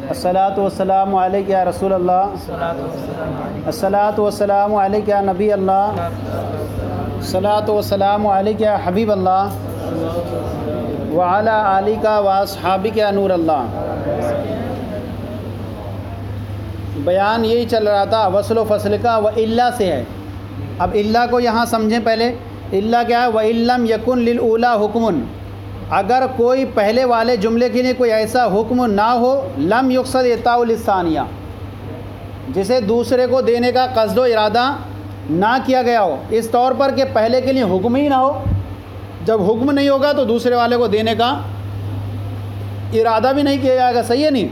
الصلاۃ والسلام علیک یا رسول اللہ، الصلاۃ والسلام علیک یا نبی اللہ، الصلاۃ والسلام علیک یا حبیب اللہ، وعلی آلک و اصحابک یا نور اللہ۔ بیان یہی چل رہا تھا وصل و فصل کا، و الا سے ہے۔ اب الا کو یہاں سمجھیں پہلے۔ الا کیا ہے؟ وَإِن لَّمْ يَكُن لِّلْأُولَىٰ حُکْمٌ، اگر کوئی پہلے والے جملے کے لیے کوئی ایسا حکم نہ ہو، لم یقصد اعطاء للثانیہ، جسے دوسرے کو دینے کا قصد و ارادہ نہ کیا گیا ہو، اس طور پر کہ پہلے کے لیے حکم ہی نہ ہو۔ جب حکم نہیں ہوگا تو دوسرے والے کو دینے کا ارادہ بھی نہیں کیا جائے گا، صحیح ہے نہیں؟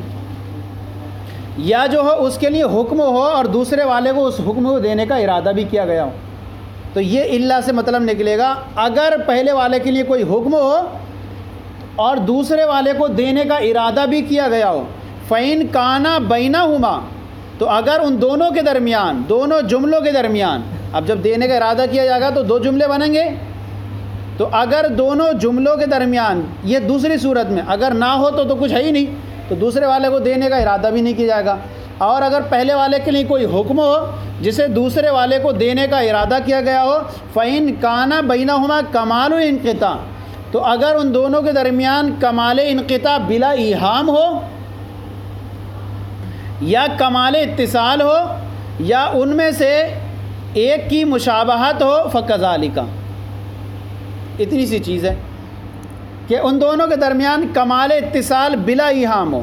یا جو ہو اس کے لیے حکم ہو اور دوسرے والے کو اس حکم کو دینے کا ارادہ بھی کیا گیا ہو، تو یہ الا سے مطلب نکلے گا۔ اگر پہلے والے کے لیے کوئی حکم ہو اور دوسرے والے کو دینے کا ارادہ بھی کیا گیا ہو، فَإِن كَانَ بَيْنَهُمَا، تو اگر ان دونوں کے درمیان، دونوں جملوں کے درمیان، اب جب دینے کا ارادہ کیا جائے گا تو دو جملے بنیں گے، تو اگر دونوں جملوں کے درمیان، یہ دوسری صورت میں اگر نہ ہو تو کچھ ہے ہی نہیں، تو دوسرے والے کو دینے کا ارادہ بھی نہیں کیا جائے گا۔ اور اگر پہلے والے کے لیے کوئی حکم ہو جسے دوسرے والے کو دینے کا ارادہ کیا گیا ہو، فَإِن كَانَ بَيْنَهُمَا كَمَالُ الْانْقِطَاعِ، تو اگر ان دونوں کے درمیان کمال انقطاع بلا ایہام ہو یا کمال اتصال ہو یا ان میں سے ایک کی مشابہت ہو، فَكَذَلِكَ، اتنی سی چیز ہے کہ ان دونوں کے درمیان کمال اتصال بلا ایہام ہو،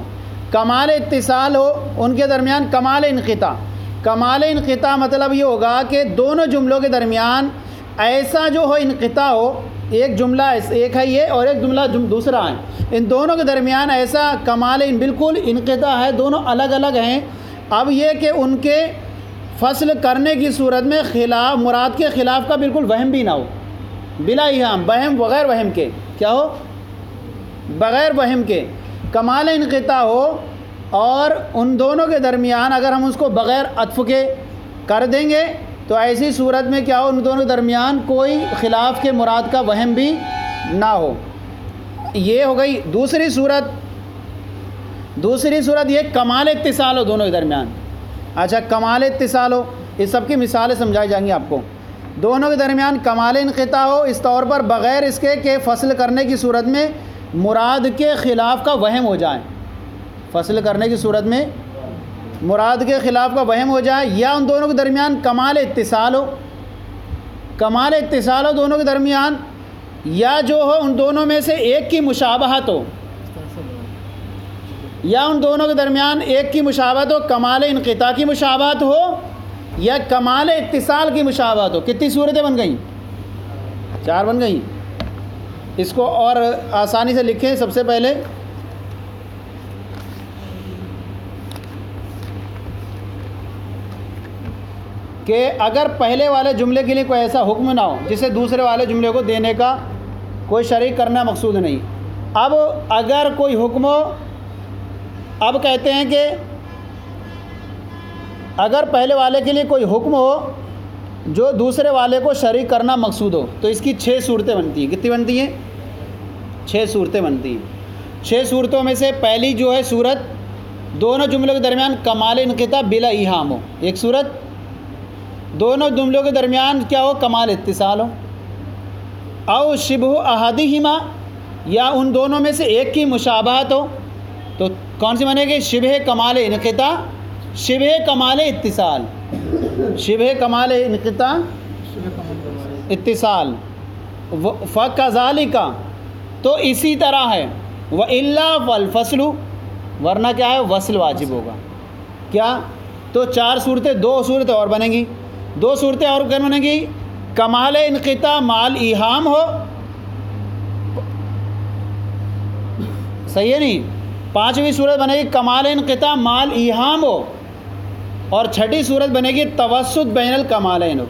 کمال اتصال ہو، ان کے درمیان کمال انقطاع۔ کمال انقطاع مطلب یہ ہوگا کہ دونوں جملوں کے درمیان ایسا جو ہو انقطاع ہو، ایک جملہ ایک ہے یہ اور ایک جملہ دوسرا ہے، ان دونوں کے درمیان ایسا کمال بالکل انقطاع ہے، دونوں الگ الگ ہیں۔ اب یہ کہ ان کے فصل کرنے کی صورت میں خلاف، مراد کے خلاف کا بالکل وہم بھی نہ ہو، بلا ایہام، وہم بغیر وہم کے، کیا ہو؟ بغیر وہم کے کمال انقطاع ہو، اور ان دونوں کے درمیان اگر ہم اس کو بغیر عطف کے کر دیں گے تو ایسی صورت میں کیا ہو؟ ان دونوں کے درمیان کوئی خلاف کے مراد کا وہم بھی نہ ہو۔ یہ ہو گئی دوسری صورت۔ دوسری صورت یہ کمال اتصال ہو دونوں کے درمیان۔ اچھا، کمال اتصال ہو، اس سب کی مثالیں سمجھائی جائیں گی آپ کو۔ دونوں کے درمیان کمال انقطاع ہو اس طور پر بغیر اس کے کہ فصل کرنے کی صورت میں مراد کے خلاف کا وہم ہو جائے، فصل کرنے کی صورت میں مراد کے خلاف کا وہم ہو جائے، یا ان دونوں کے درمیان کمال اتصال ہو، کمال اتصال ہو دونوں کے درمیان، یا جو ہو ان دونوں میں سے ایک کی مشابہت ہو، یا ان دونوں کے درمیان ایک کی مشابہت ہو، کمال انقطاع کی مشابہت ہو یا کمال اتصال کی مشابہت ہو۔ کتنی صورتیں بن گئیں؟ 4 بن گئیں۔ اس کو اور آسانی سے لکھیں۔ سب سے پہلے کہ اگر پہلے والے جملے کے لیے کوئی ایسا حکم نہ ہو جسے دوسرے والے جملے کو دینے کا کوئی شریک کرنا مقصود نہیں۔ اب اگر کوئی حکم ہو، اب کہتے ہیں کہ اگر پہلے والے کے لیے کوئی حکم ہو جو دوسرے والے کو شریک کرنا مقصود ہو، تو اس کی 6 صورتیں بنتی ہیں۔ کتنی بنتی ہیں؟ 6 صورتیں بنتی ہیں۔ 6 صورتوں میں سے پہلی جو ہے صورت، دونوں جملوں کے درمیان کمال انقطاع بلا ایہام ہو، ایک صورت۔ دونوں جملوں کے درمیان کیا ہو؟ کمال اتصال ہو، او شبہ احدہما، یا ان دونوں میں سے ایک کی مشابہت ہو، تو کون سی بنے گی؟ شبہ کمال انقطاع، شبہ کمال اتصال، شبہ کمال انقطاع اتصال۔ فَكَذَلِكَ، تو اسی طرح ہے۔ وَإِلَّا فَالْفَصْلُ، ورنہ کیا ہے؟ وصل واجب ہوگا۔ کیا؟ تو 4 صورتیں، 2 صورتیں اور بنیں گی۔ 2 صورتیں اور کیا بنیں گی؟ کمال انقطاع مال ایہام ہو، صحیح ہے نہیں؟ 5ویں صورت بنے گی کمال انقطاع مال ایہام ہو، اور 6ٹھی صورت بنے گی توسط بین الکمالین ہو۔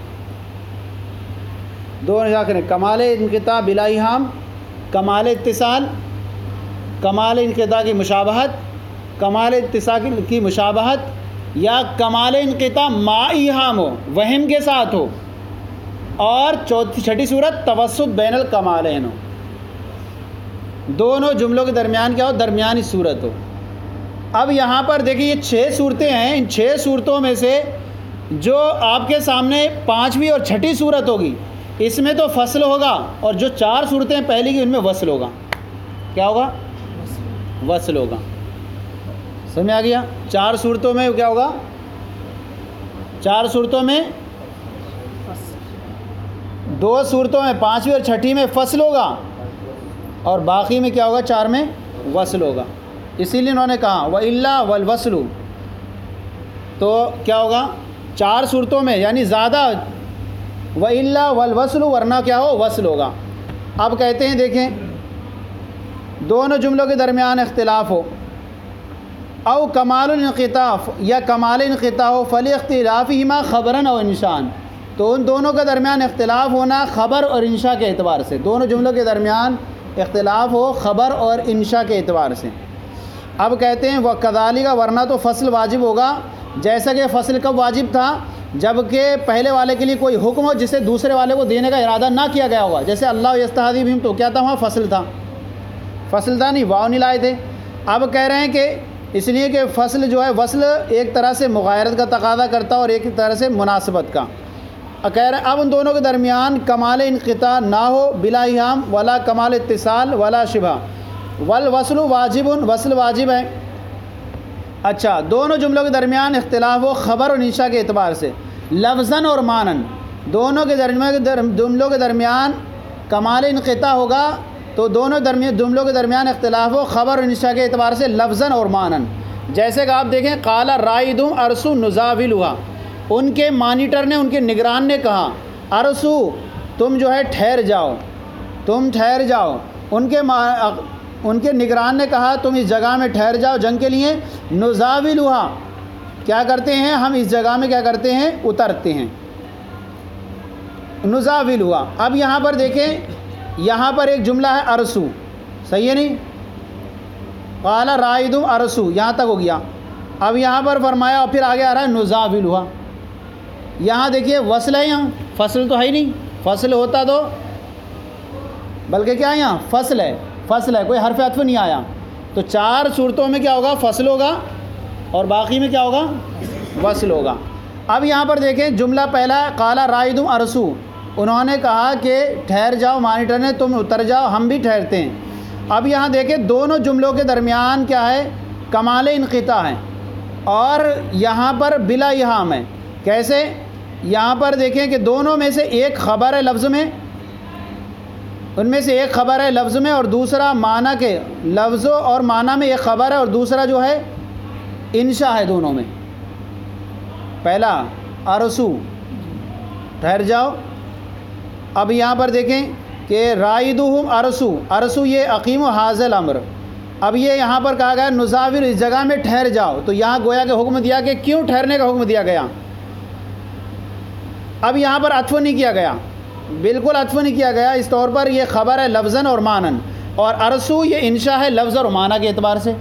2 جا کریں، کمال انقطاع بلا ایہام، کمال اتصال، کمال انقطاع کی مشابہت، کمال اتصال کی مشابہت، یا کمال انقطاع ما ایہام ہو، وہم کے ساتھ ہو، اور 6ٹھی صورت توسط بین الکمالین ہو، دونوں جملوں کے درمیان کیا ہو؟ درمیانی صورت ہو۔ اب یہاں پر دیکھیں یہ 6 صورتیں ہیں، ان 6 صورتوں میں سے جو آپ کے سامنے 5ویں اور 6ٹھی صورت ہوگی اس میں تو فصل ہوگا، اور جو 4 صورتیں پہلی کی ان میں وصل ہوگا۔ کیا ہوگا؟ وصل ہوگا۔ سمجھ میں آ گیا؟ 4 صورتوں میں کیا ہوگا؟ 4 صورتوں میں 2 صورتوں میں 5ویں اور 6ٹھی میں فصل ہوگا، اور باقی میں کیا ہوگا؟ 4 میں وصل ہوگا۔ اسی لیے انہوں نے کہا وَإِلَّا وَالْوَصْلُ، تو کیا ہوگا؟ 4 صورتوں میں یعنی زیادہ وَإِلَّا وَالْوَصْلُ، ورنہ کیا ہو؟ وصل ہوگا۔ اب کہتے ہیں دیکھیں دونوں جملوں کے درمیان اختلاف ہو، او کمال الانقطاع یا کمال انقطاع ہو، فَلِاخْتِلَافِهِمَا خبراً او انشاءً، تو ان دونوں کے درمیان اختلاف ہونا خبر اور انشاء کے اعتبار سے، دونوں جملوں کے درمیان اختلاف ہو خبر اور انشاء کے اعتبار سے۔ اب کہتے ہیں وَكَذَلِكَ، ورنہ تو فصل واجب ہوگا، جیسا کہ فصل کب واجب تھا؟ جب کہ پہلے والے کے لیے کوئی حکم ہو جسے دوسرے والے کو دینے کا ارادہ نہ کیا گیا ہوگا، جیسے اللہ یستہزئ بہم، تو کیا تھا وہاں؟ فصل تھا، فصل تھا نہیں، واو نہیں لائے تھے۔ اب کہہ رہے ہیں کہ اس لیے کہ فصل جو ہے وصل ایک طرح سے مغایرت کا تقاضا کرتا اور ایک طرح سے مناسبت کا۔ کہہ رہے ہیں اب ان دونوں کے درمیان کمال انقطاع نہ ہو، بلا ایہام، ولا کمال اتصال ولا شبہ، والوصل واجب، وصل واجب ہے۔ اچھا، دونوں جملوں کے درمیان اختلاف ہو خبر اور انشاء کے اعتبار سے، لفظاً اور معنن، دونوں کے جملوں کے درمیان کمال انقطاع ہوگا، تو دونوں جملوں کے درمیان اختلاف ہو خبر اور انشاء کے اعتبار سے لفظاً اور معنن۔ جیسے کہ آپ دیکھیں قال رائد ارسو نزاولھا، ان کے مانیٹر نے، ان کے نگران نے کہا ارسو، تم جو ہے ٹھہر جاؤ، تم ٹھہر جاؤ۔ ان کے نگران نے کہا تم اس جگہ میں ٹھہر جاؤ جنگ کے لیے، نزاولھا، کیا کرتے ہیں ہم اس جگہ میں کیا کرتے ہیں؟ اترتے ہیں، نزاولھا۔ اب یہاں پر دیکھیں، یہاں پر ایک جملہ ہے ارسو، صحیح ہے نہیں؟ قال رائد ارسو، یہاں تک ہو گیا۔ اب یہاں پر فرمایا اور پھر آگے آ رہا ہے نزاولھا، یہاں دیکھیے وصل ہے، یہاں فصل تو ہے ہی نہیں، فصل ہوتا تو بلکہ کیا ہے یہاں فصل ہے، فصل ہے، کوئی حرف عطف نہیں آیا، تو 4 صورتوں میں کیا ہوگا؟ فصل ہوگا، اور باقی میں کیا ہوگا؟ وصل ہوگا۔ اب یہاں پر دیکھیں جملہ پہلا ہے قال رائد ارسو، انہوں نے کہا کہ ٹھہر جاؤ، مانیٹر نے تم اتر جاؤ، ہم بھی ٹھہرتے ہیں۔ اب یہاں دیکھیں دونوں جملوں کے درمیان کیا ہے؟ کمال انقطاع ہے، اور یہاں پر بلا ایہام ہے۔ کیسے؟ یہاں پر دیکھیں کہ دونوں میں سے ایک خبر ہے لفظ میں، ان میں سے ایک خبر ہے لفظ میں، اور دوسرا معنی کے، لفظوں اور معنی میں ایک خبر ہے، اور دوسرا جو ہے انشاء ہے دونوں میں۔ پہلا ارسو، ٹھہر جاؤ۔ اب یہاں پر دیکھیں کہ رائدہم ارسو، ارسو یہ اقیم ھذا الامر، اب یہ یہاں پر کہا گیا نزاول، اس جگہ میں ٹھہر جاؤ، تو یہاں گویا کہ حکم دیا کہ کیوں ٹھہرنے کا حکم دیا گیا۔ اب یہاں پر عطف نہیں کیا گیا، بالکل عطف نہیں کیا گیا، اس طور پر یہ خبر ہے لفظاً اور معنن، اور ارسو یہ انشاء ہے لفظ اور معنی کے اعتبار سے۔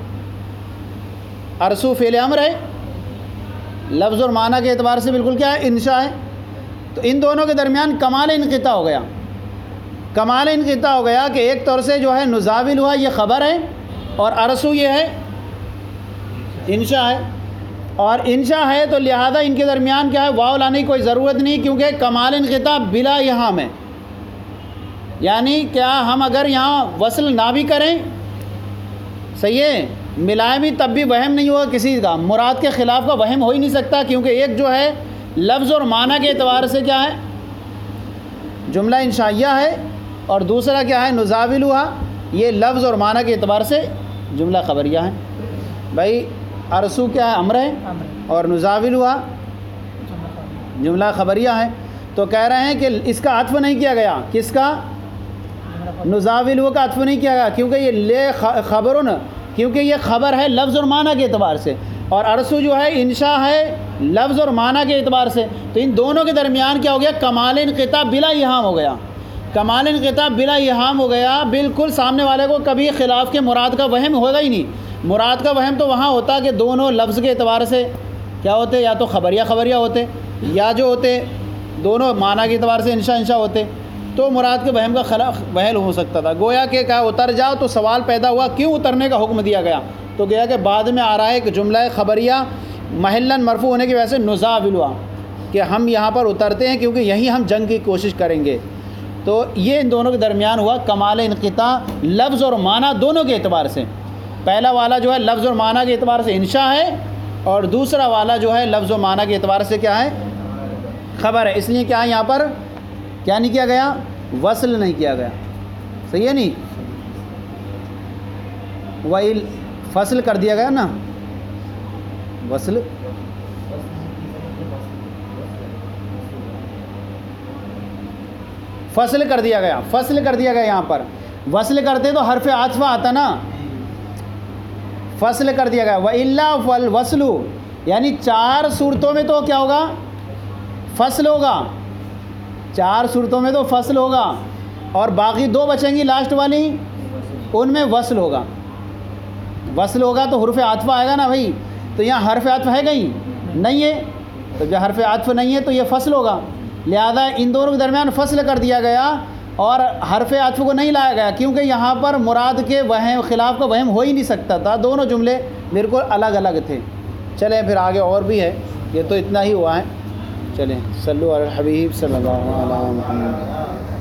ارسو فعل امر ہے، لفظ اور معنی کے اعتبار سے بالکل کیا ہے؟ انشاء ہے۔ تو ان دونوں کے درمیان کمال انقطاع ہو گیا، کمال انقطاع ہو گیا کہ ایک طور سے جو ہے نزاولھا یہ خبر ہے، اور ارسو یہ ہے انشاء ہے، اور انشاء ہے تو لہذا ان کے درمیان کیا ہے؟ واو لانے کی کوئی ضرورت نہیں، کیونکہ کمال انقطاع بلا ایہام ہے۔ یعنی کیا ہم اگر یہاں وصل نہ بھی کریں، صحیح ہے، ملائیں بھی تب بھی وہم نہیں ہوگا کسی کا، مراد کے خلاف کا وہم ہو ہی نہیں سکتا، کیونکہ ایک جو ہے لفظ اور معنی کے اعتبار سے کیا ہے؟ جملہ انشائیہ ہے، اور دوسرا کیا ہے؟ نزاولھا، یہ لفظ اور معنی کے اعتبار سے جملہ خبریہ ہے۔ بھائی ارسو کیا ہے؟ امر ہے، اور نزاولھا جملہ خبریہ ہے، تو کہہ رہے ہیں کہ اس کا عطف نہیں کیا گیا، کس کا؟ نزاولھا کا عطف نہیں کیا گیا، کیونکہ یہ لے خبرن، کیونکہ یہ خبر ہے لفظ اور معنی کے اعتبار سے، اور ارسو جو ہے انشاء ہے لفظ اور معنی کے اعتبار سے، تو ان دونوں کے درمیان کیا ہو گیا؟ کمال انقطاع بلا ایہام ہو گیا، کمال انقطاع بلا ایہام ہو گیا، بالکل سامنے والے کو کبھی خلاف کے مراد کا وہم ہوگا ہی نہیں۔ مراد کا وہم تو وہاں ہوتا کہ دونوں لفظ کے اعتبار سے کیا ہوتے؟ یا تو خبریہ ہوتے، یا جو ہوتے دونوں معنی کے اعتبار سے انشاء ہوتے، تو مراد کے وہم کا خلاف وہل ہو سکتا تھا۔ گویا کہ کہا اتر جاؤ، تو سوال پیدا ہوا کیوں اترنے کا حکم دیا گیا؟ تو گیا کہ بعد میں آ رہا ہے کہ جملہ خبریہ محلاً مرفوع ہونے کی وجہ سے نزاولوا، کہ ہم یہاں پر اترتے ہیں کیونکہ یہیں ہم جنگ کی کوشش کریں گے. تو یہ ان دونوں کے درمیان ہوا کمال انقطاع لفظ اور معنی دونوں کے اعتبار سے. پہلا والا جو ہے لفظ اور معنی کے اعتبار سے انشاء ہے، اور دوسرا والا جو ہے لفظ و معنی کے اعتبار سے کیا ہے؟ خبر ہے. اس لیے کیا ہے یہاں پر کیا نہیں کیا گیا؟ وصل نہیں کیا گیا. صحیح ہے نہیں؟ وہی فصل کر دیا گیا نا، وصل فصل کر دیا گیا، فصل کر دیا گیا. یہاں پر وصل کرتے تو حرف عاطفہ آتا نا، فصل کر دیا گیا. وَإِلَّا فَالْوَصْلُ، یعنی 4 صورتوں میں تو کیا ہوگا؟ فصل ہوگا. 4 صورتوں میں تو فصل ہوگا، اور باقی 2 بچیں گی لاسٹ والی، ان میں وصل ہوگا. وصل ہوگا تو حرف عاطفہ آئے گا نا بھائی. تو یہاں حرف عاطف ہے کہیں؟ نہیں ہے. تو جب حرف عاطف نہیں ہے تو یہ فصل ہوگا. لہذا ان دونوں کے درمیان فصل کر دیا گیا اور حرف عاطف کو نہیں لایا گیا، کیونکہ یہاں پر مراد کے وہم خلاف کا وہم ہو ہی نہیں سکتا تھا. دونوں جملے بالکل الگ الگ تھے. چلیں پھر آگے اور بھی ہے، یہ تو اتنا ہی ہوا ہے. چلیں صلو علی الحبیب صلی اللہ علیہ وسلم.